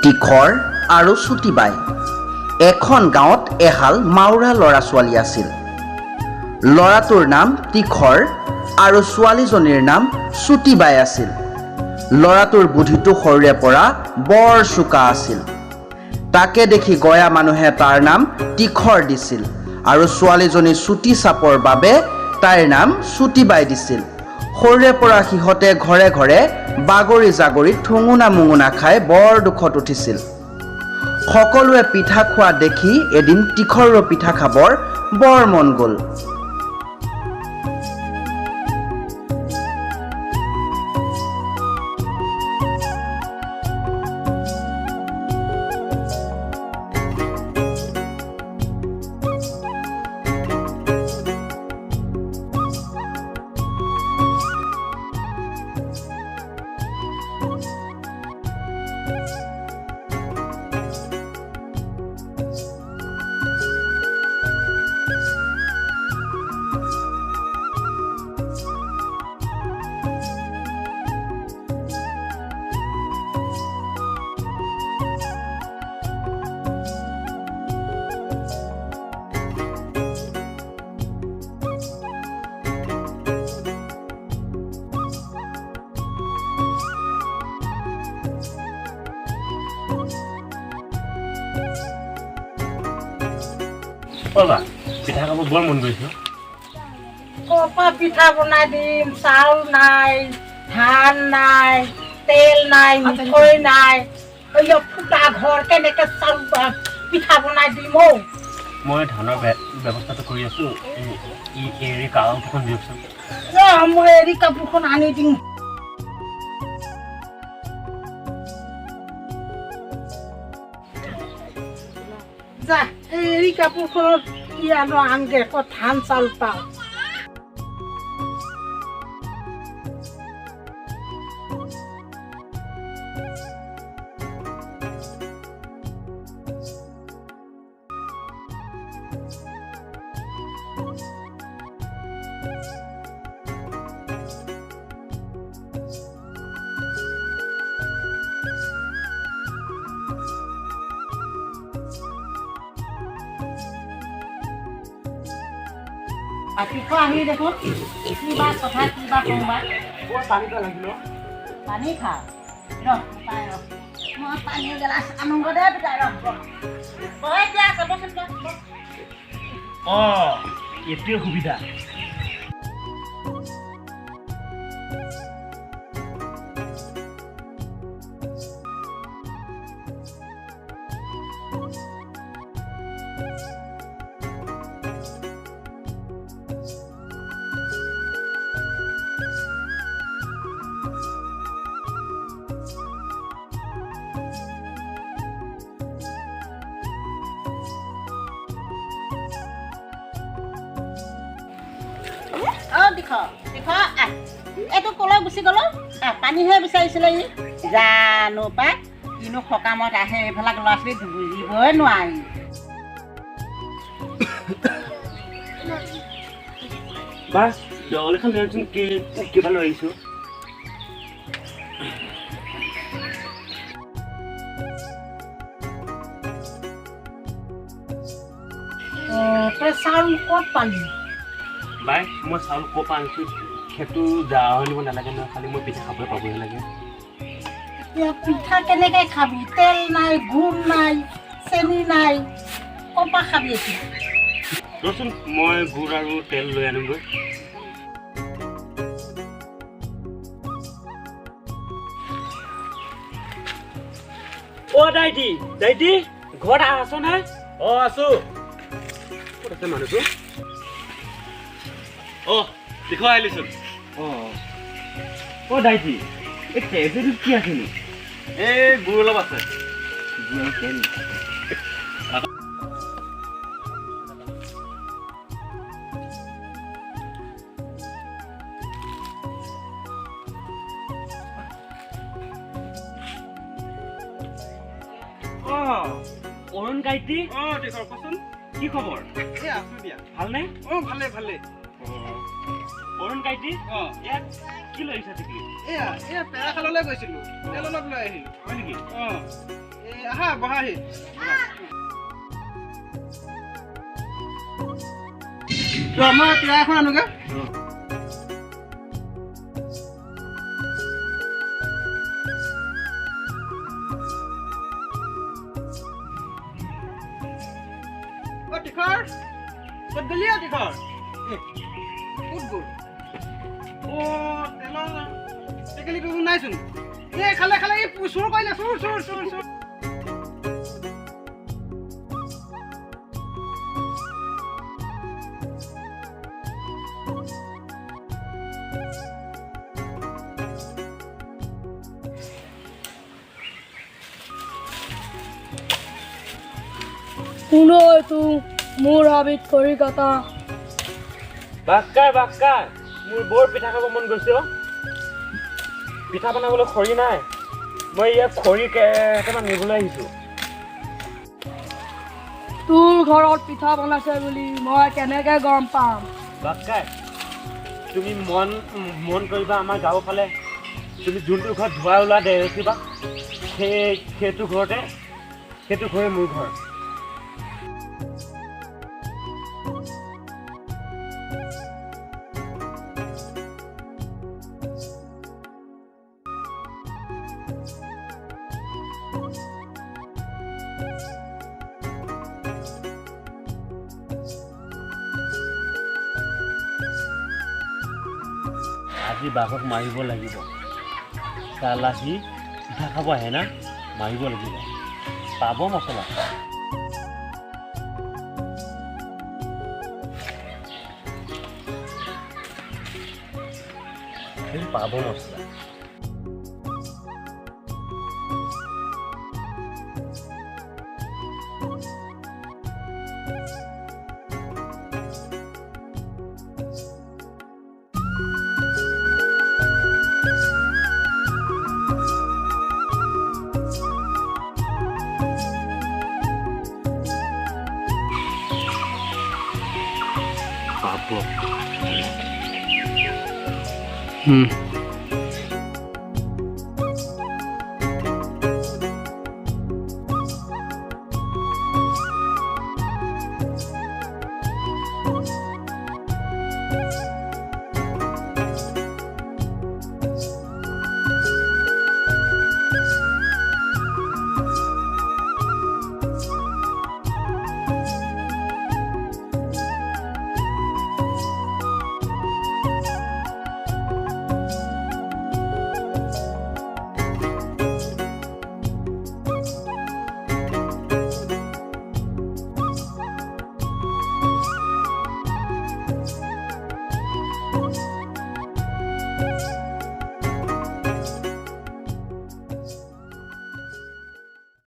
তীখৰ আৰু চুটিবাই। এখন গাঁৱত এহাল মাউৰা ল'ৰা ছোৱালী আছিল। ল'ৰাটোৰ নাম তীখৰ আৰু ছোৱালীজনীৰ নাম চুটিবাই আছিল। ল'ৰাটোৰ বুদ্ধিটো সৰুৰে পৰা বৰ চোকা আছিল। তাকে দেখি গয়া মানুহে তাৰ নাম তীখৰ দিছিল আৰু ছোৱালীজনী চুটি চাপৰ বাবে তাইৰ নাম চুটিবাই দিছিল। সৰুৰে পৰা সিহঁতে ঘৰে ঘৰে বাগৰি জাগৰি ঠুঙুনা মুঙুনা খাই বৰ দুখত উঠিছিল। সকলোৱে পিঠা খোৱা দেখি এদিন তীখৰৰ পিঠা খাবৰ বৰ মন গ'ল। বাবা পিঠা খাব বৰ মন গৈছে। কপা পিঠা বনাই দিম, চাউল নাই, ধান নাই, তেল নাই, মিঠৈ নাই, ফুটা ঘৰ কেনেকে চাউল পিঠা বনাই দিম অ। মই ধানৰ ব্যৱস্থাটো কৰি আছো। এৰি কাপোৰখন দিয়কচোন। মই এৰি কাপোৰখন আনি দিম। যা এৰি কাপোৰখনত কি আনো আনগে ধান চাউল পাওঁ। ৰাতিপুৱা আহি দেখোন কিবা কথা কিবা কবা পানীটো লাগিব। পানী খা মই পানী গেলাচ আনোগৈ দে পিতাই এতিয়া চাবচোন। এইটোৱে সুবিধা। এইটো কলৈ গুচি গলো পানীহে বিচাৰিছিলে ই জানো পাই কিনো সকামত আহে এইবিলাক ল'ৰা ছোৱালী বুজিবই নোৱাৰি। বাছ জগলৈখন ধৰকচোন কিবা লৈ আহিছো। তই চাউল ক'ত পালি? বাই মই চাউল ক'ৰ পৰা আনিছো সেইটো যা আনিব নালাগে নহয়, খালি মই পিঠা খাবলৈ পাবহে লাগে। এতিয়া পিঠা কেনেকে খাবি? তেল নাই, গুড় নাই, চেনি নাই, ক'ৰ পৰা খাবি এতিয়া? ৰচোন মই গুড় আৰু তেল লৈ আনোগৈ। দাইটি ঘৰত আছ নে? আছো। ক'ত আছে মানুহটো? দেখুৱা আহিলিচোন। দাইটি এই তেজটো কি আছেনো? এই গুড় অলপ আছে। গুড় আৰু তেল। অৰুণ গায়ত্ৰী। কচোন কি খবৰ? আছো দিয়া। ভালনে? ভালে ভালে। অৰুণ গায়ত্ৰী ইয়াত কি কি লৈ আহিছা টিকলি এয়া পেৰাখাললৈ গৈছিলোঁ তেল অলপ লৈ আহিলোঁ হয় নেকি আহা বহাহি মই পেৰা এখন আনোগৈ টিখৰ ক'ত গলি টিখৰ ক'ত গ'ল তেলৰ টেকেলি কৰিব নাইচোন খালে চুৰ কৰিলে চুৰ শুনো তো মোৰ হাবিত খৰি কটা বাক্কাই মোৰ বৰ পিঠা খাব মন গৈছে পিঠা বনাবলৈ খৰি নাই মই ইয়াত খৰি কেইটামান নিবলৈ আহিছোঁ তোৰ ঘৰত পিঠা বনাইছে বুলি মই কেনেকে গম পাম বাক্কাই তুমি মন কৰিবা আমাৰ গাঁৱৰ ফালে তুমি যোনটো ঘৰত ধোৱা ওলোৱা দেখিবা সেইটো ঘৰে মোৰ ঘৰ আজি বাঘক মাৰিব লাগিব চালা সি পিঠা খাব আহে না মাৰিব লাগিব পাব মছলা পাব মছলা পাব